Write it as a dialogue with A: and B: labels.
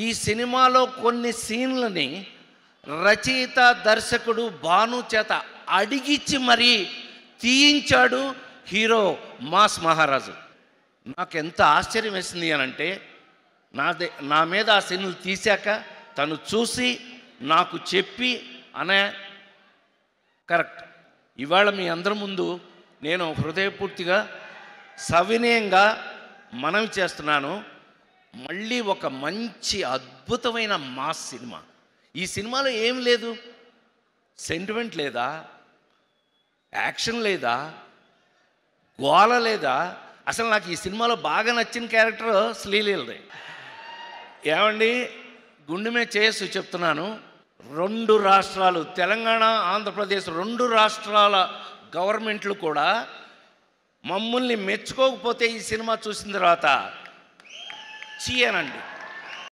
A: ఈ సినిమాలో కొన్ని సీన్లని రచయిత దర్శకుడు భాను చేత అడిగిచ్చి మరీ తీయించాడు హీరో మాస్ మహారాజు. నాకు ఎంత ఆశ్చర్యం వేసింది అని అంటే, నా మీద ఆ సీన్లు తీశాక తను చూసి నాకు చెప్పి అనే కరెక్ట్. ఇవాళ మీ అందరి ముందు నేను హృదయపూర్తిగా సవినయంగా మనవి చేస్తున్నాను, మళ్ళీ ఒక మంచి అద్భుతమైన మాస్ సినిమా. ఈ సినిమాలో ఏం లేదు, సెంటిమెంట్ లేదా, యాక్షన్ లేదా, గోల లేదా. అసలు నాకు ఈ సినిమాలో బాగా నచ్చిన క్యారెక్టర్ శ్రీలీలది. ఏమండి, గుండె మీద చేసి చెప్తున్నాను, 2 రాష్ట్రాలు, తెలంగాణ ఆంధ్రప్రదేశ్ 2 రాష్ట్రాల గవర్నమెంట్లు కూడా మమ్మల్ని మెచ్చుకోకపోతే ఈ సినిమా చూసిన తర్వాత చీయనండి.